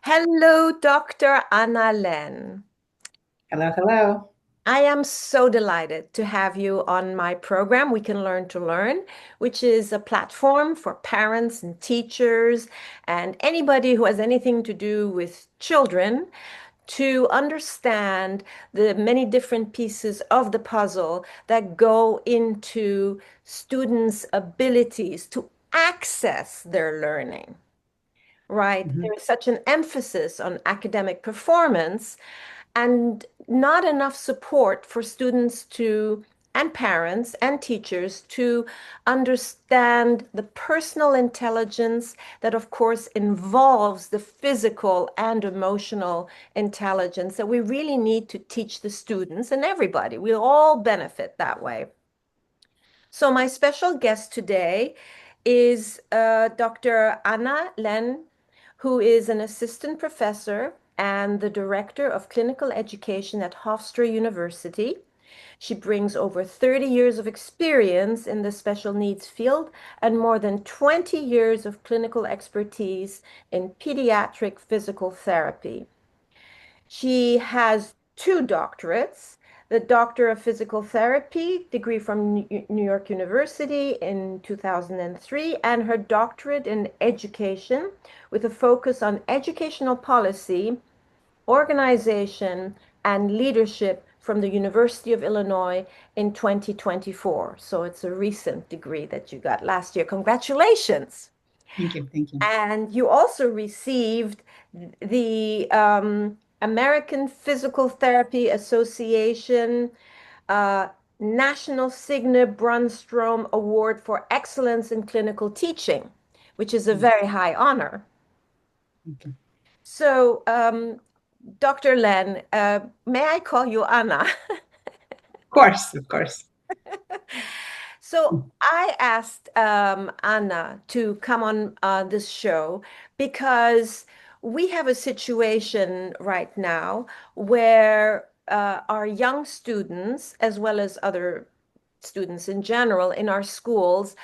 Hello, Dr. Anna Len. Hello, hello. I am so delighted to have you on my program, We Can Learn to Learn, which is a platform for parents and teachers and anybody who has anything to do with children to understand the many different pieces of the puzzle that go into students' abilities to access their learning. Right. Mhm. There is such an emphasis on academic performance and not enough support for students to, and parents and teachers to understand the personal intelligence that, of course, involves the physical and emotional intelligence that we really need to teach the students and everybody. We'll all benefit that way. So my special guest today is Dr. Anna Len, who is an assistant professor and the director of clinical education at Hofstra University. She brings over 30 years of experience in the special needs field and more than 20 years of clinical expertise in pediatric physical therapy. She has two doctorates, the Doctor of Physical Therapy degree from New York University in 2003, and her doctorate in education with a focus on educational policy, organization, and leadership from the University of Illinois in 2024. So it's a recent degree that you got last year. Congratulations. Thank you. Thank you. And you also received the American Physical Therapy Association uh, National Signe Brunstrom Award for Excellence in Clinical Teaching, which is a Mm, very high honor. thank you. So, Dr. Len, may I call you Anna? Of course, of course. So Mm. I asked Anna to come on this show because we have a situation right now where our young students, as well as other students in general in our schools,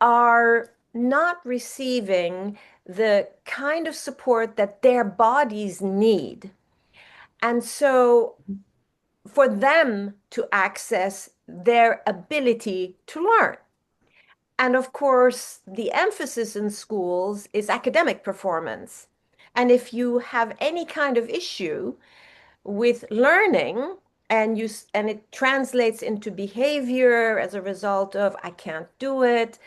are not receiving the kind of support that their bodies need. And so for them to access their ability to learn. And of course, the emphasis in schools is academic performance. And if you have any kind of issue with learning and it translates into behavior as a result of I can't do it,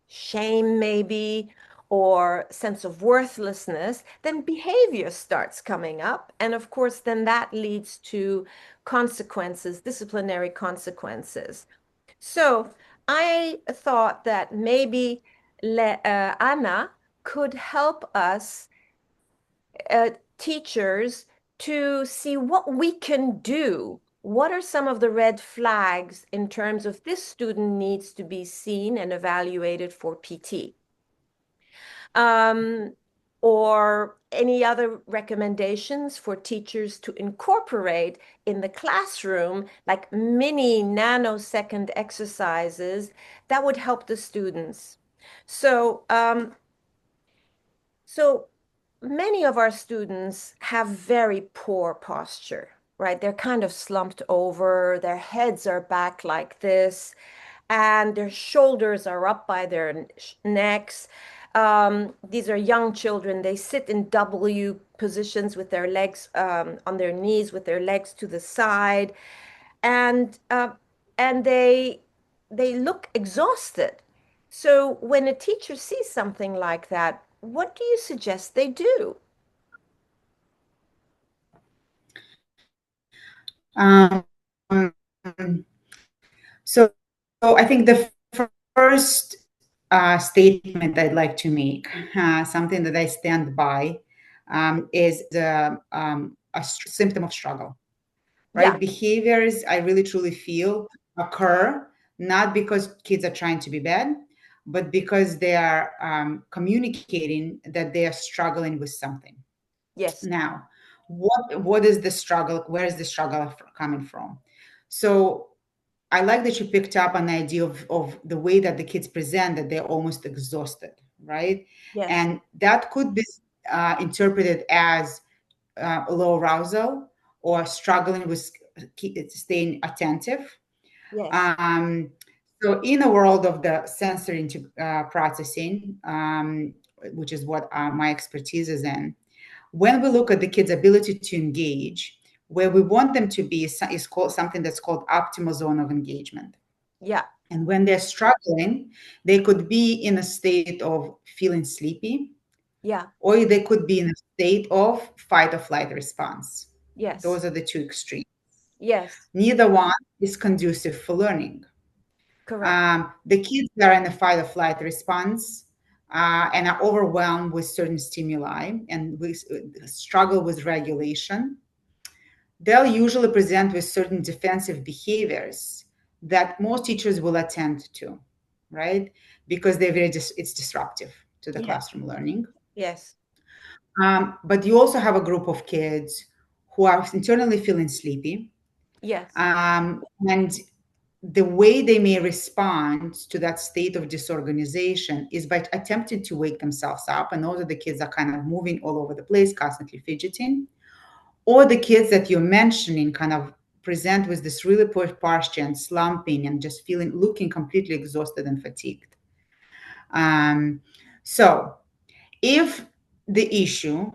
shame maybe, or sense of worthlessness, then behavior starts coming up. And of course, then that leads to consequences, disciplinary consequences. So I thought that maybe Anna could help us, teachers, to see what we can do. What are some of the red flags in terms of this student needs to be seen and evaluated for PT? Um, or any other recommendations for teachers to incorporate in the classroom, like mini nanosecond exercises that would help the students. So, so many of our students have very poor posture, right? They're kind of slumped over, their heads are back like this, and their shoulders are up by their necks. These are young children. They sit in W positions with their legs on their knees, with their legs to the side, and uh, and they look exhausted. So when a teacher sees something like that, what do you suggest they do? Um, so, so I think the first statement I'd like to make, something that I stand by, is symptom of struggle, Yeah, right? Behaviors I really truly feel occur not because kids are trying to be bad, but because they are communicating that they are struggling with something. yes, Now, what is the struggle? Where is the struggle coming from? So I like that you picked up an idea of the way that the kids present, that they're almost exhausted, right? yes, And that could be interpreted as low arousal or struggling with staying attentive. Yes. Um, so in the world of the sensory processing, which is what my expertise is in, when we look at the kids' ability to engage, where we want them to be is called something that's called optimal zone of engagement. Yeah. And when they're struggling, they could be in a state of feeling sleepy, Yeah. or they could be in a state of fight or flight response. Yes. Those are the two extremes. Yes. Neither one is conducive for learning. Correct. The kids that are in a fight or flight response and are overwhelmed with certain stimuli and we struggle with regulation, they'll usually present with certain defensive behaviors that most teachers will attend to, right? Because it's disruptive to the Yes. classroom learning. Yes. But you also have a group of kids who are internally feeling sleepy. Yes. And the way they may respond to that state of disorganization is by attempting to wake themselves up. And those are the kids that are kind of moving all over the place, constantly fidgeting. Or the kids that you're mentioning kind of present with this really poor posture and slumping and just looking completely exhausted and fatigued. Um, so if the issue,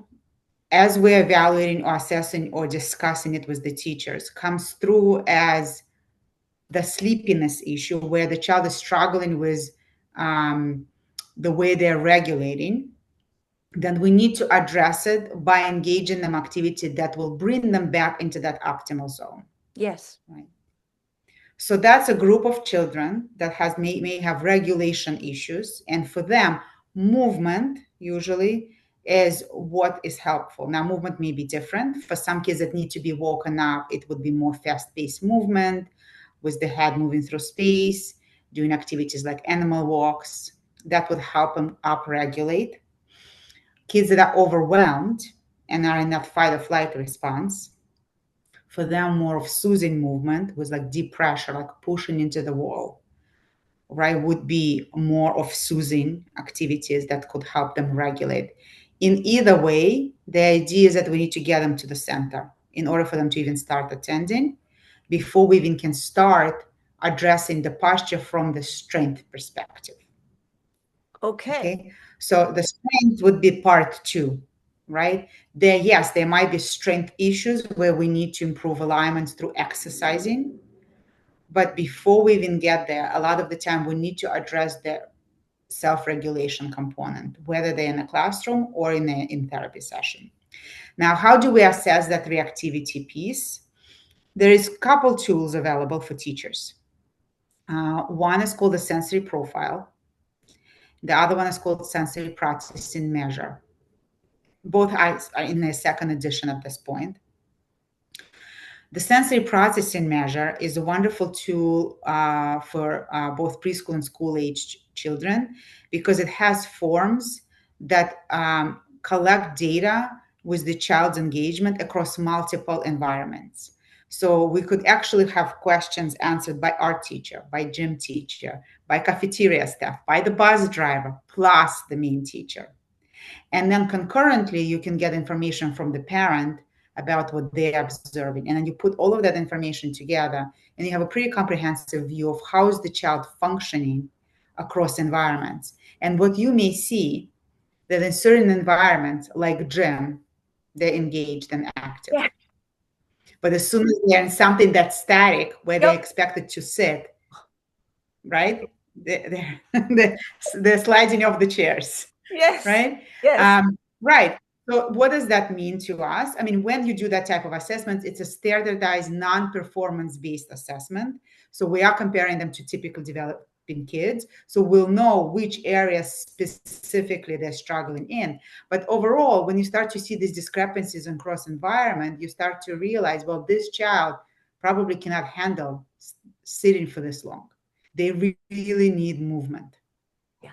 as we're evaluating or assessing or discussing it with the teachers, comes through as the sleepiness issue, where the child is struggling with um, the way they're regulating, then we need to address it by engaging them activity that will bring them back into that optimal zone. Yes. Right. So that's a group of children that may have regulation issues, and for them, movement usually is what is helpful. Now, movement may be different. For some kids that need to be woken up, it would be more fast-paced movement with the head moving through space, doing activities like animal walks. That would help them upregulate. Kids that are overwhelmed and are in that fight or flight response, for them, more of soothing movement with like deep pressure, like pushing into the wall, right, would be more of soothing activities that could help them regulate. In either way, the idea is that we need to get them to the center in order for them to even start attending before we even can start addressing the posture from the strength perspective. Okay. Okay, so the strength would be part two, right? Yes, there might be strength issues where we need to improve alignment through exercising. But before we even get there, a lot of the time we need to address the self-regulation component, whether they're in a classroom or in therapy session. Now, how do we assess that reactivity piece? There is a couple tools available for teachers. One is called the sensory profile. The other one is called sensory processing measure. Both are in the second edition at this point. The sensory processing measure is a wonderful tool for both preschool and school aged children because it has forms that collect data with the child's engagement across multiple environments. So we could actually have questions answered by art teacher, by gym teacher, by cafeteria staff, by the bus driver, plus the main teacher. And then concurrently, you can get information from the parent about what they're observing. And then you put all of that information together and you have a pretty comprehensive view of how is the child functioning across environments. And what you may see that in certain environments, like gym, they're engaged and active. Yeah. But as soon as they're in something that's static, where they're Yep. expected to sit, right? They're sliding off the chairs, Yes. right? Yes. Right. So what does that mean to us? I mean, when you do that type of assessment, it's a standardized non-performance based assessment. So we are comparing them to typical developing kids. So we'll know which areas specifically they're struggling in. But overall, when you start to see these discrepancies across environment, you start to realize, well, this child probably cannot handle sitting for this long. They really need movement. Yeah.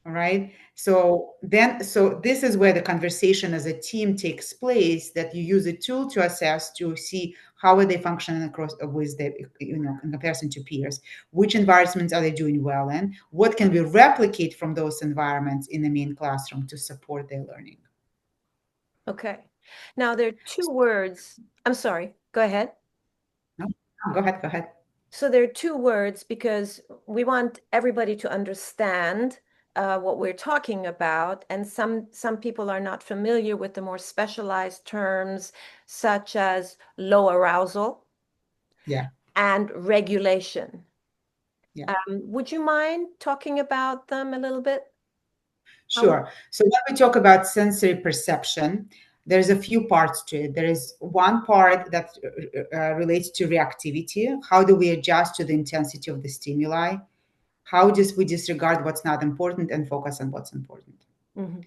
All right. So this is where the conversation as a team takes place, that you use a tool to assess to see how are they functioning across with the, in comparison to peers, which environments are they doing well in, what can we replicate from those environments in the main classroom to support their learning. Okay. Now there are two words. I'm sorry. Go ahead. No? No, go ahead, go ahead. So there are two words because we want everybody to understand what we're talking about, and some people are not familiar with the more specialized terms such as low arousal Yeah, and regulation. yeah. Would you mind talking about them a little bit? How would, Sure. So when we talk about sensory perception, there's a few parts to it. There is one part that relates to reactivity. How do we adjust to the intensity of the stimuli? How just we disregard what's not important and focus on what's important, Mhm,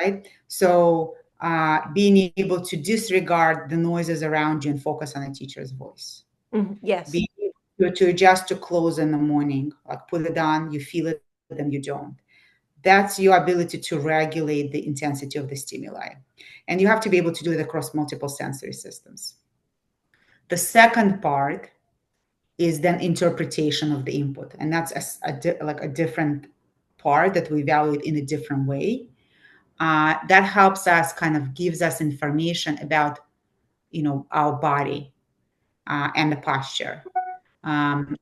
right? So being able to disregard the noises around you and focus on a teacher's voice. mhm, yes. Being able to adjust to clothes in the morning, like put it on, you feel it, then you don't. That's your ability to regulate the intensity of the stimuli. And you have to be able to do it across multiple sensory systems. The second part is then interpretation of the input. And that's like a different part that we evaluate in a different way. That helps us, kind of gives us information about, our body and the posture.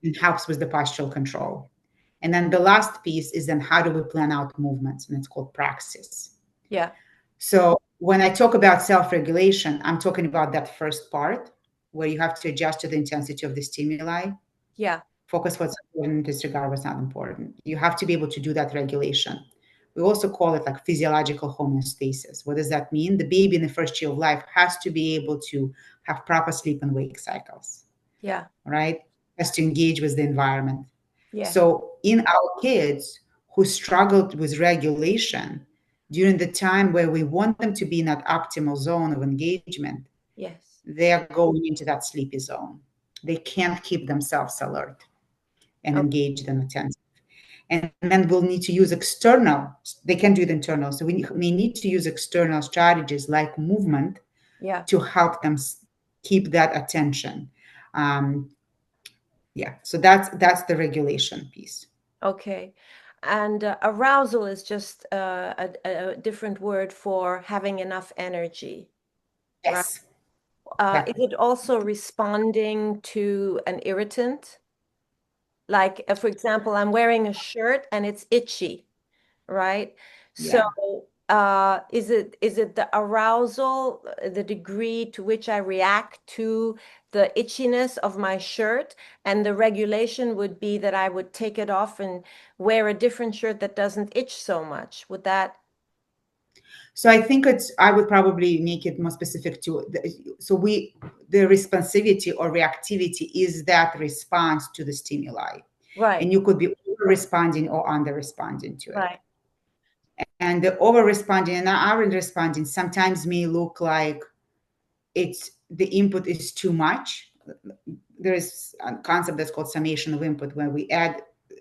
It helps with the postural control. And then the last piece is then how do we plan out movements? And it's called praxis. Yeah, So when I talk about self-regulation, I'm talking about that first part where you have to adjust to the intensity of the stimuli, yeah, focus what's important, disregard what's not important. You have to be able to do that regulation. We also call it like physiological homeostasis. What does that mean? The baby in the first year of life has to be able to have proper sleep and wake cycles, yeah, right? Has to engage with the environment. yes, So in our kids who struggled with regulation during the time where we want them to be in that optimal zone of engagement, yes. they are going into that sleepy zone. They can't keep themselves alert and Oh, engaged and attentive. And then we'll need to use external, they can do it internal. So we need to use external strategies like movement yeah. to help them keep that attention. Um, yeah, so that's the regulation piece. Okay. And arousal is just a different word for having enough energy, right? Yes, Is exactly. it also responding to an irritant? Like, for example, I'm wearing a shirt and it's itchy, right? So, Yeah. is it the arousal, the degree to which I react to the itchiness of my shirt, and the regulation would be that I would take it off and wear a different shirt that doesn't itch so much. Would that? So I think I would probably make it more specific to the responsivity or reactivity is that response to the stimuli. Right, And you could be over responding or under responding to it. right. And the over responding and aren't responding sometimes may look like it's the input is too much. There is a concept that's called summation of input, where we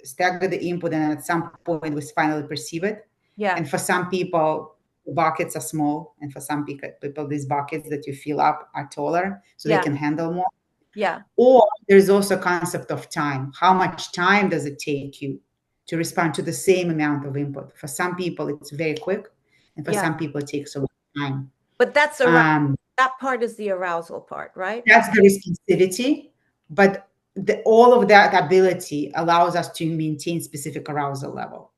stagger the input, and at some point we finally perceive it. Yeah, And for some people, the buckets are small, and for some people, these buckets that you fill up are taller, so they yeah, can handle more. yeah, Or there's also a concept of time. How much time does it take you to respond to the same amount of input? For some people, it's very quick, and for yeah. some people, it takes a long time. But that's arousal. Um, That part is the arousal part, right? that's the responsivity, but all of that ability allows us to maintain specific arousal level.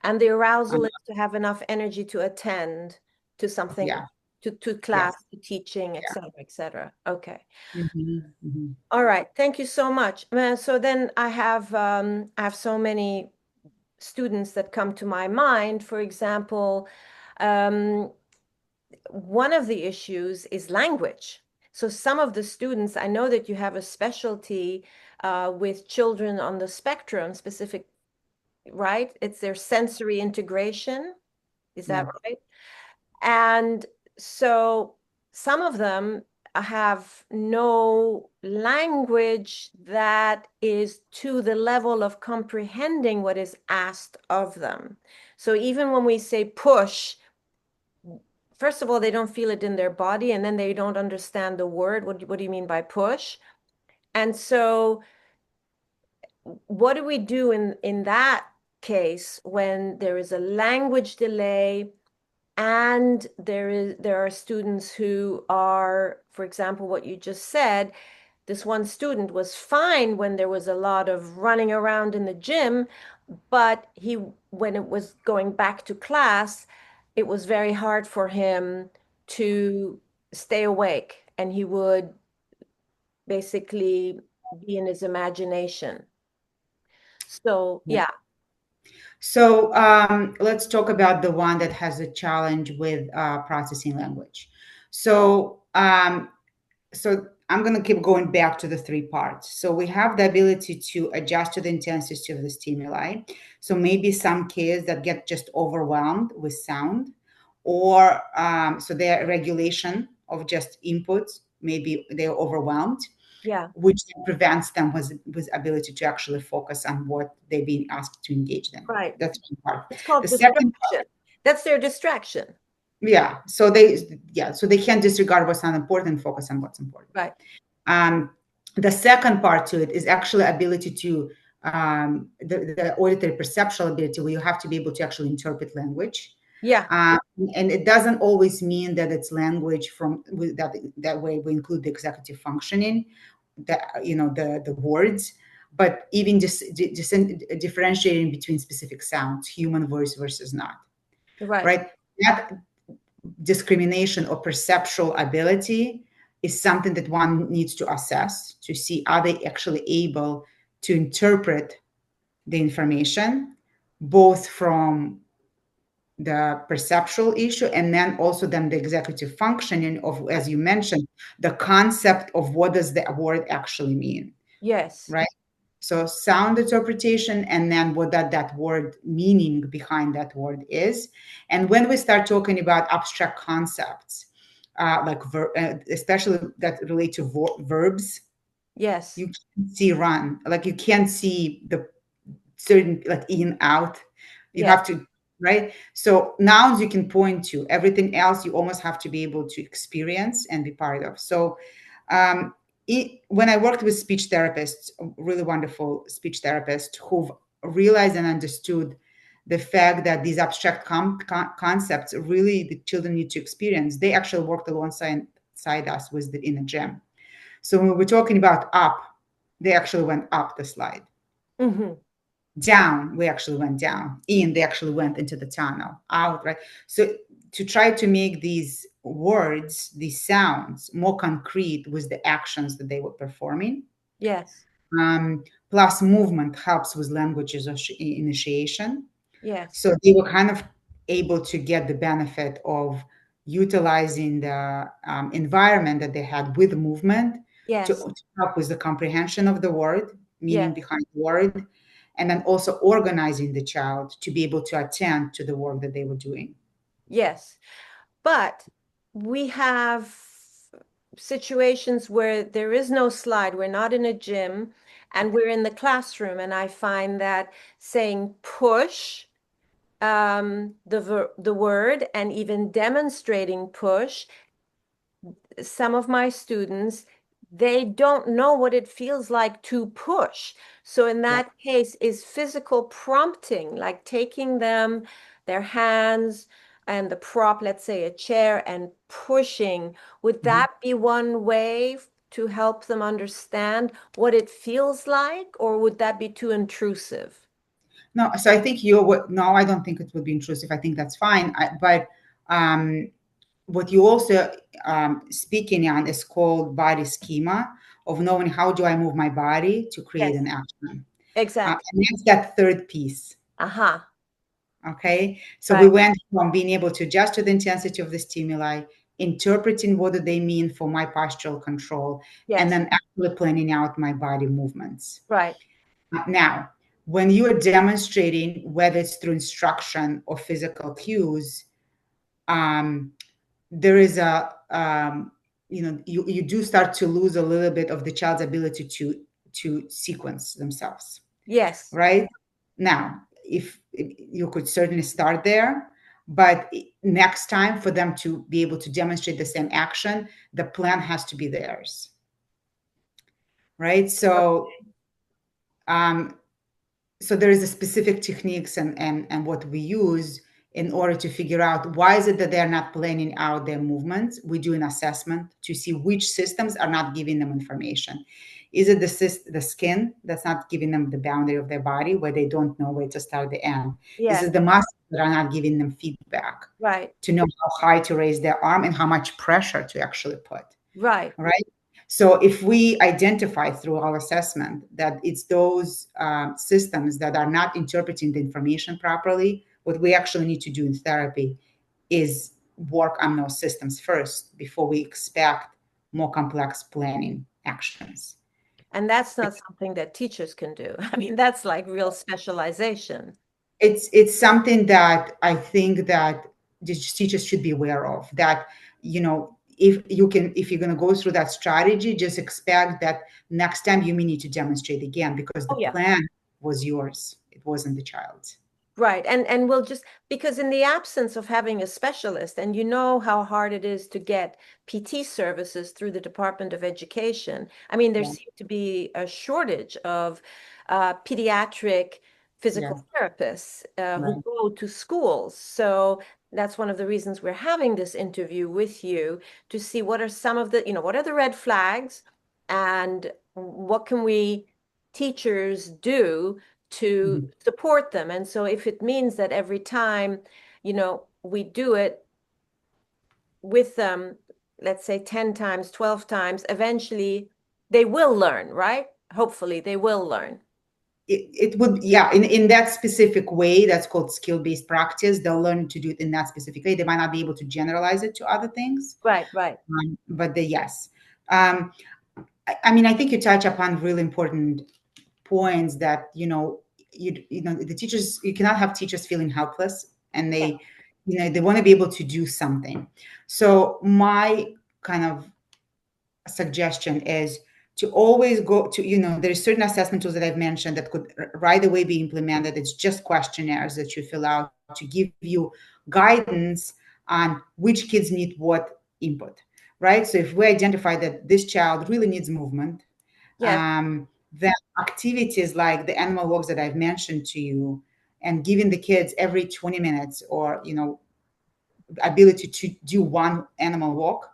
And the arousal Um, is to have enough energy to attend to something, yeah, to yes, class, to teaching, et yeah. cetera, et cetera. Okay. Mhm, mhm. All right. Thank you so much. So then I have so many students that come to my mind. For example, um, one of the issues is language. So some of the students, I know that you have a specialty with children on the spectrum, specific, right? It's their sensory integration. Is that Yeah. right? And so some of them have no language that is to the level of comprehending what is asked of them. So even when we say push, first of all, they don't feel it in their body, and then they don't understand the word. What do you mean by push? And so what do we do in that case when there is a language delay And there are students who are, for example, what you just said, this one student was fine when there was a lot of running around in the gym, but when it was going back to class, it was very hard for him to stay awake, and he would basically be in his imagination. So, Yeah. yeah, So let's talk about the one that has a challenge with processing language. So so I'm going to keep going back to the three parts. So we have the ability to adjust to the intensity of the stimuli. So maybe some kids that get just overwhelmed with sound, or so their regulation of just inputs, maybe they're overwhelmed, yeah, which then prevents them with ability to actually focus on what they're being asked to engage them. right. That's one part. It's The called second, distraction. That's their distraction. yeah, so they can't disregard what's not important, focus on what's important. Right. Um, the second part to it is actually ability to the auditory perceptual ability, where you have to be able to actually interpret language. Yeah, Um, and it doesn't always mean that it's language from that way we include the executive functioning, the words, but even just differentiating between specific sounds, human voice versus not, right. right? That discrimination or perceptual ability is something that one needs to assess to see, are they actually able to interpret the information, both from the perceptual issue and then also then the executive functioning of, Right. as you mentioned, the concept of what does the word actually mean, Yes. right? So sound interpretation, and then what that word meaning behind that word is. And when we start talking about abstract concepts, especially that relate to verbs, Yes. you can't see run, like you can't see the certain like in out. You Yes. have to, right? So nouns you can point to. Everything else you almost have to be able to experience and be part of. So um, when I worked with speech therapists, really wonderful speech therapists who've realized and understood the fact that these abstract concepts really the children need to experience, they actually worked alongside us with in a gym. So when we're talking about up, they actually went up the slide. Hmm. Down, we actually went down. In, they actually went into the tunnel. Out, right? So to try to make these words, these sounds more concrete with the actions that they were performing. Yes. Plus movement helps with languages initiation. Yes. So they were kind of able to get the benefit of utilizing the environment that they had with movement Yes. to help with the comprehension of the word, meaning Yes. behind the word, and then also organizing the child to be able to attend to the work that they were doing. Yes. But we have situations where there is no slide. We're not in a gym and we're in the classroom. And I find that saying push, the word, and even demonstrating push, some of my students, they don't know what it feels like to push. So in Yeah. that case, is physical prompting, like taking their hands and the prop, let's say a chair, and pushing, would Mhm. that be one way to help them understand what it feels like, or would that be too intrusive? No, so I think you would, no, I don't think it would be intrusive. I think that's fine. But um, what you also speaking on is called body schema of knowing how do I move my body to create Yes, an action. exactly. And that's that third piece. Uh-huh. Okay. So we Right. went from being able to adjust to the intensity of the stimuli, interpreting what do they mean for my postural control, and Yes. then actually planning out my body movements. Right. Now, when you are demonstrating, whether it's through instruction or physical cues, um, there is you do start to lose a little bit of the child's ability to sequence themselves, Yes. right? Now, if you could certainly start there, but next time for them to be able to demonstrate the same action, the plan has to be theirs, right? Um, so there is a specific techniques and what we use in order to figure out why is it that they're not planning out their movements. We do an assessment to see which systems are not giving them information. Is it the skin that's not giving them the boundary of their body where they don't know where to start the end? Is Yes, it the muscles that are not giving them feedback right, to know how high to raise their arm and how much pressure to actually put? right. All right. So if we identify through our assessment that it's those systems that are not interpreting the information properly, what we actually need to do in therapy is work on those systems first before we expect more complex planning actions. And that's not something that teachers can do. I mean, that's like real specialization. It's something that I think that the teachers should be aware of. That if you're going to go through that strategy, just expect that next time you may need to demonstrate again because the Oh, yeah. plan was yours. It wasn't the child's. Right. And we'll just because in the absence of having a specialist, and you know how hard it is to get PT services through the Department of Education. I mean, there Yeah, seems to be a shortage of pediatric yeah, physical therapists who right. go to schools. So that's one of the reasons we're having this interview with you to see what are some of the, what are the red flags and what can we teachers do to Mhm. support them. And so if it means that every time, we do it with them, let's say 10 times, 12 times, eventually they will learn, right? Hopefully they will learn. It would, yeah, in that specific way, that's called skill-based practice. They'll learn to do it in that specific way. They might not be able to generalize it to other things, Right, right. but yes. Um, I mean, I think you touch upon really important points that the teachers, you cannot have teachers feeling helpless, and Yeah. they want to be able to do something. So my kind of suggestion is to always go to, there's certain assessment tools that I've mentioned that could right away be implemented. It's just questionnaires that you fill out to give you guidance on which kids need what input, right? So if we identify that this child really needs movement, Yes, then activities like the animal walks that I've mentioned to you, and giving the kids every 20 minutes or ability to do one animal walk,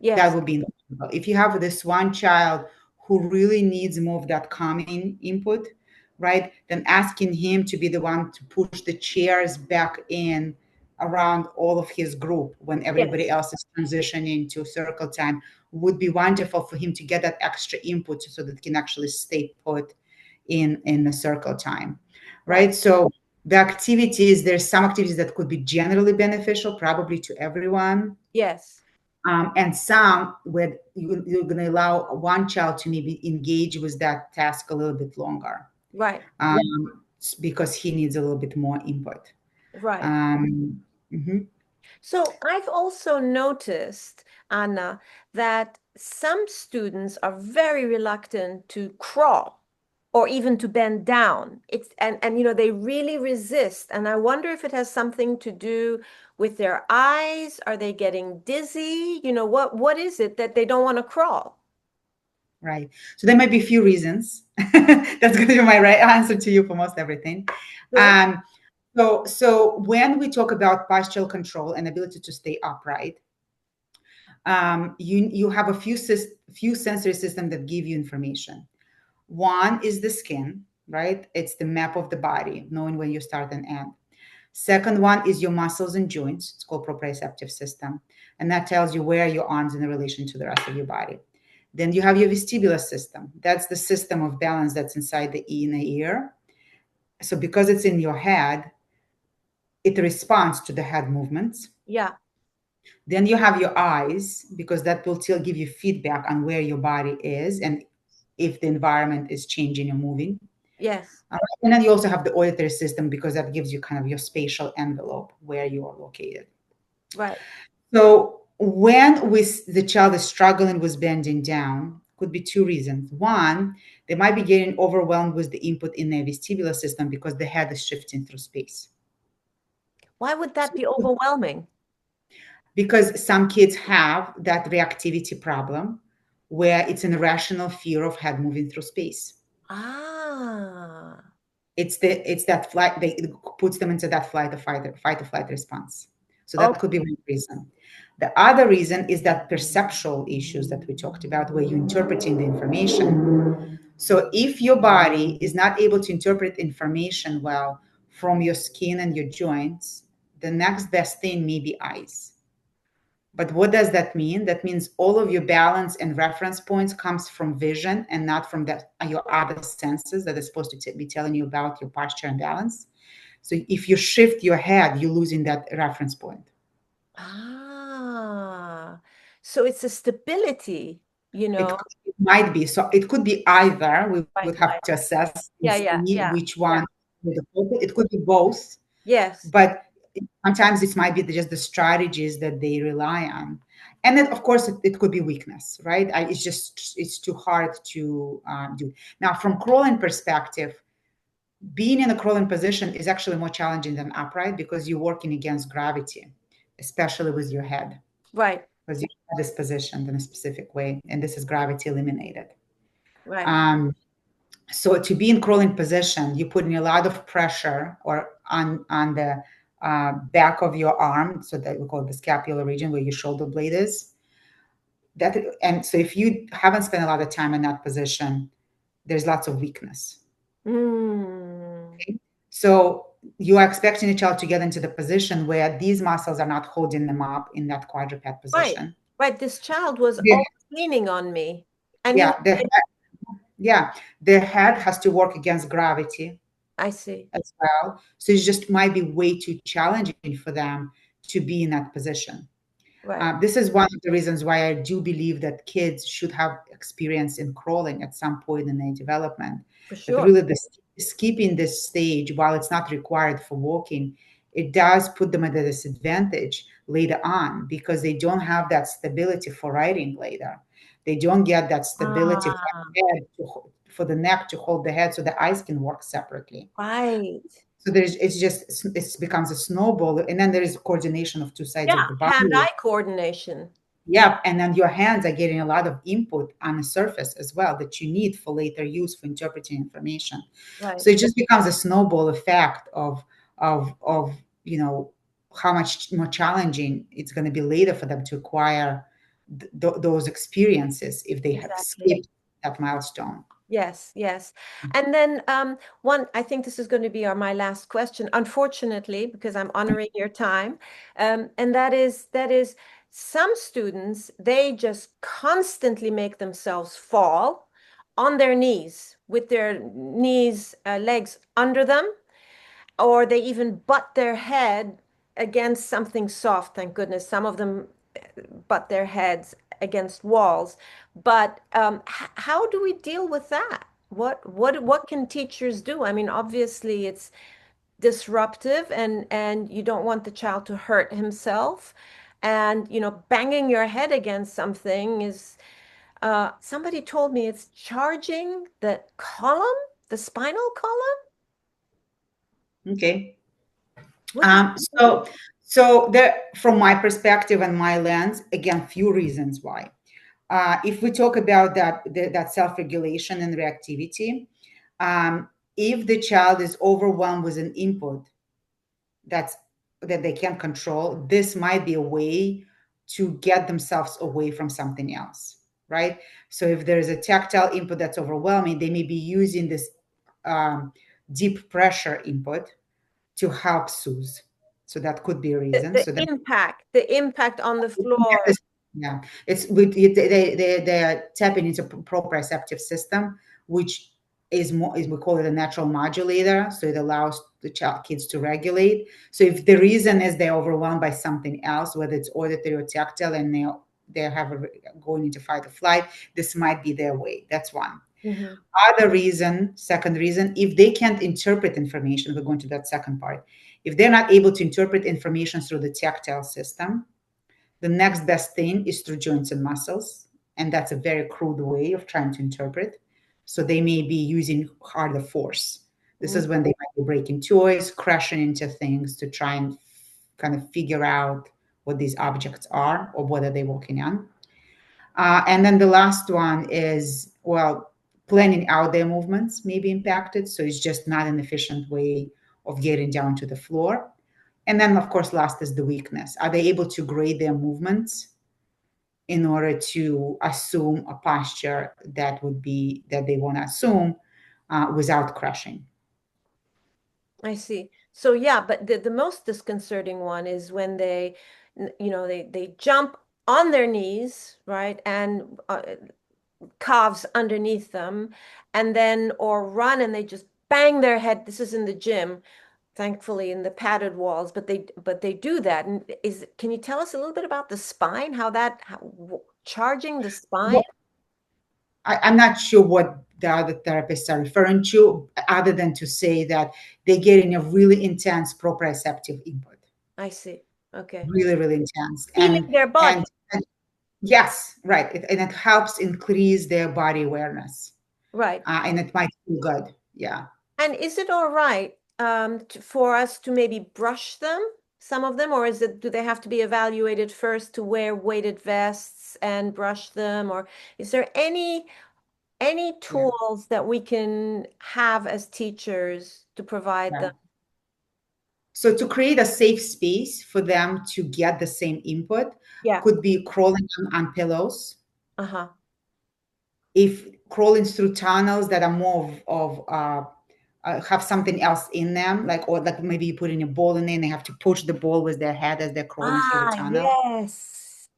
that yes, would be invaluable. If you have this one child who really needs more of that calming input, right, then asking him to be the one to push the chairs back in around all of his group when everybody yes, else is transitioning to circle time would be wonderful for him to get that extra input so that he can actually stay put in the circle time, right. right? So the activities, there's some activities that could be generally beneficial, probably to everyone, Yes, and some where you're going to allow one child to maybe engage with that task a little bit longer, right, because he needs a little bit more input. right. Um, mhm. So I've also noticed, Anna, that some students are very reluctant to crawl or even to bend down. And they really resist. And I wonder if it has something to do with their eyes. Are they getting dizzy? What is it that they don't want to crawl? Right. So there might be a few reasons. That's going to be my right answer to you for most everything. Sure. Um, so when we talk about postural control and ability to stay upright, you have a few sensory systems that give you information. One is the skin, right? It's the map of the body, knowing when you start and end. Second one is your muscles and joints. It's called proprioceptive system, and that tells you where your arms in relation to the rest of your body. Then you have your vestibular system. That's the system of balance that's inside the inner ear. So because it's in your head, it responds to the head movements. Yeah. Then you have your eyes, because that will still give you feedback on where your body is and if the environment is changing or moving. Yes. All right. And then you also have the auditory system, because that gives you kind of your spatial envelope where you are located. Right. So when the child is struggling with bending down, could be two reasons. One, they might be getting overwhelmed with the input in their vestibular system because the head is shifting through space. Why would that So, be overwhelming? because some kids have that reactivity problem where it's an irrational fear of head moving through space. Ah. It's that flight, it puts them into that fight or flight response. So that Oh, could be one reason. The other reason is that perceptual issues that we talked about, where you're interpreting the information. So if your body is not able to interpret information well from your skin and your joints, the next best thing may be eyes. But what does that mean? That means all of your balance and reference points comes from vision and not from your other senses that are supposed to be telling you about your posture and balance. So if you shift your head, you're losing that reference point. ah. So it's a stability, you It, know. it might be. So it could be either. We would Right, have right. to assess and Yeah, yeah, see yeah, which yeah. one. It could be both, Yes, but sometimes it might be just the strategies that they rely on. And then of course it could be weakness, right? It's too hard to do. Now from crawling perspective, being in a crawling position is actually more challenging than upright because you're working against gravity, especially with your head, right, because your head is positioned in a specific way, and this is gravity eliminated. right. um, so to be in crawling position, you're putting a lot of pressure or on the back of your arm, so that we call it the scapular region where your shoulder blade is. That, and so if you haven't spent a lot of time in that position, there's lots of weakness. Mm, So you are expecting a child to get into the position where these muscles are not holding them up in that quadruped right, position. right. This child was Yeah, always leaning on me, and he was. yeah, yeah, the head has to work against gravity I see. as well. So it just might be way too challenging for them to be in that position. Right, This is one of the reasons why I do believe that kids should have experience in crawling at some point in their development. for But sure. really, skipping this stage, while it's not required for walking, it does put them at a disadvantage later on because they don't have that stability for riding later. They don't get that stability for Ah, the head for the neck to hold the head so the eyes can work separately. right. So it becomes a snowball, and then there is coordination of two sides Yeah, of the body. hand-eye coordination. Yeah, and then your hands are getting a lot of input on the surface as well that you need for later use for interpreting information. Right. So it just becomes a snowball effect of how much more challenging it's going to be later for them to acquire those experiences if they have Exactly. skipped that milestone. Yes, yes. And then I think this is going to be my last question, unfortunately, because I'm honoring your time. And that is some students, they just constantly make themselves fall on their knees with their knees, legs under them, or they even butt their head against something soft. Thank goodness. Some of them butt their heads against walls. But how do we deal with that? What can teachers do? I mean, obviously it's disruptive, and you don't want the child to hurt himself. And banging your head against something is somebody told me it's charging the column, the spinal column. Okay. What does Um, so, so there, from my perspective and my lens, again, few reasons why. If we talk about that self-regulation and reactivity, if the child is overwhelmed with an input that's that they can't control, this might be a way to get themselves away from something else, right? So if there's a tactile input that's overwhelming, they may be using this um, deep pressure input to help soothe. So that could be a the, reason. the So that impact, the impact on the floor? yeah, it's with they're tapping into proprioceptive system, which is more is we call it a natural modulator. So it allows the child kids to regulate. So if the reason is they're overwhelmed by something else, whether it's auditory or tactile, and they have going into fight or flight, this might be their way. That's one. Mhm. Other reason, second reason, if they can't interpret information, we're going to that second part. If they're not able to interpret information through the tactile system, the next best thing is through joints and muscles. And that's a very crude way of trying to interpret. So they may be using harder force. This Mm, is when they might be breaking toys, crashing into things to try and kind of figure out what these objects are or what are they walking on. And then the last one is, well, planning out their movements may be impacted. So it's just not an efficient way of getting down to the floor. And then, of course, last is the weakness. Are they able to grade their movements in order to assume a posture that would be that they want to assume without crushing? I see. So yeah, but the most disconcerting one is when they, they jump on their knees, right? And calves underneath them, and then or run and they just bang their head. This is in the gym, thankfully in the padded walls, but they do that. And can you tell us a little bit about the spine, charging the spine? Well, I'm not sure what the other therapists are referring to, other than to say that they're getting a really intense proprioceptive input, I see. Okay. really, really intense, Feeling their and, body. and yes, right, and it helps increase their body awareness, Right. and it might feel good. Yeah, And is it all right for us to maybe brush them, some of them, or do they have to be evaluated first to wear weighted vests and brush them, or is there any yeah. tools that we can have as teachers to provide them? Yeah. So to create a safe space for them to get the same input Yeah. could be crawling on pillows. Uh-huh. If crawling through tunnels that are more have something else in them, like, or like maybe you put in a ball in there and they have to push the ball with their head as they're crawling through the Ah, tunnel. yes.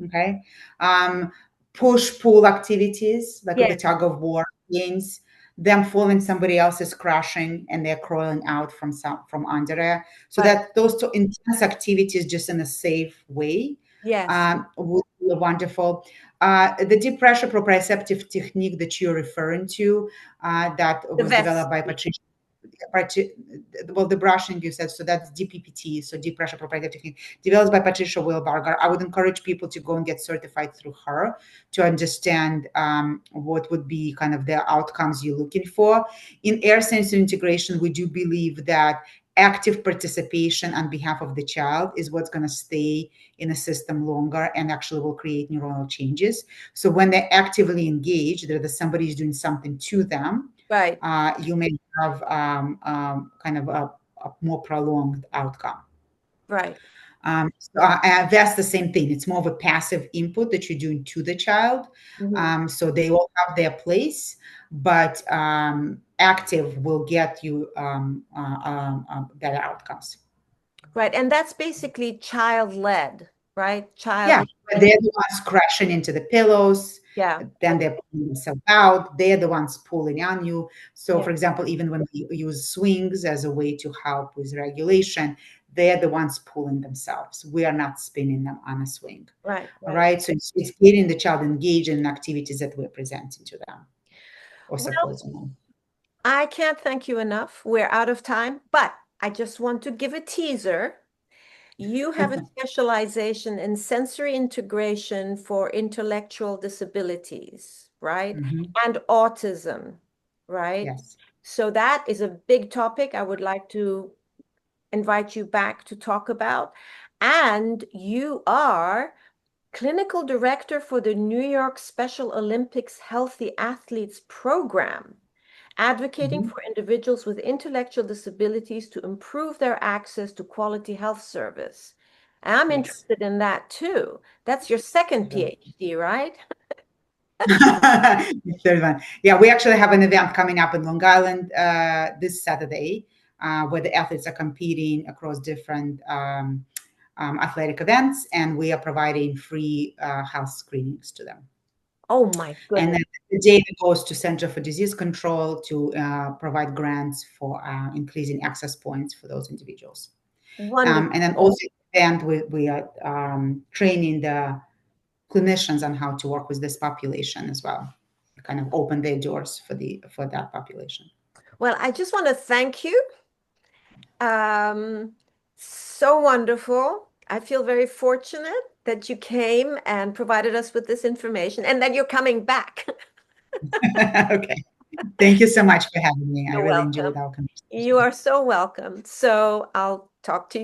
Okay. Um, Push pull activities like Yeah. the tug of war games, them falling somebody else is crashing and they're crawling out from under there. So Right. that those two intense activities just in a safe way Yes. would be wonderful. The deep pressure proprioceptive technique that you're referring to, that The was vest. developed by Patricia, well, the brushing you said, so that's DPPT, so deep pressure proprietary technique, developed by Patricia Wilbarger. I would encourage people to go and get certified through her to understand what would be kind of the outcomes you're looking for. In air sensory integration, we do believe that active participation on behalf of the child is what's going to stay in a system longer and actually will create neuronal changes. So when they're actively engaged, that somebody is doing something to them, Right. you may have kind of a more prolonged outcome. Right. That's the same thing. It's more of a passive input that you're doing to the child. Hmm. So they all have their place, but active will get you better outcomes. Right. And that's basically child-led, right? Yeah, Child but led. they're the ones crashing into the pillows. Yeah. Then Okay. they're pulling themselves out. They're the ones pulling on you. So, Yeah. for example, even when we use swings as a way to help with regulation, they're the ones pulling themselves. We are not spinning them on a swing. Right. All Right. right. So it's getting the child engaged in activities that we're presenting to them or Well, supporting them. I can't thank you enough. We're out of time, but I just want to give a teaser. You have a specialization in sensory integration for intellectual disabilities, right? Mhm. And autism, right? Yes. So that is a big topic I would like to invite you back to talk about. And you are clinical director for the New York Special Olympics Healthy Athletes Program, advocating Mhm. for individuals with intellectual disabilities to improve their access to quality health service. I'm Yes. interested in that too. That's your second PhD, right? The third one. Yeah, we actually have an event coming up in Long Island this Saturday, where the athletes are competing across different athletic events, and we are providing free health screenings to them. Oh my And goodness. then the data goes to Center for Disease Control to provide grants for increasing access points for those individuals. Wonderful. And then also, and we are training the clinicians on how to work with this population as well, kind of open their doors for that population. Well, I just want to thank you. Um, so wonderful. I feel very fortunate that you came and provided us with this information and that you're coming back. Okay. Thank you so much for having me. I You're really welcome. enjoyed our You conversation. are so welcome. So I'll talk to you.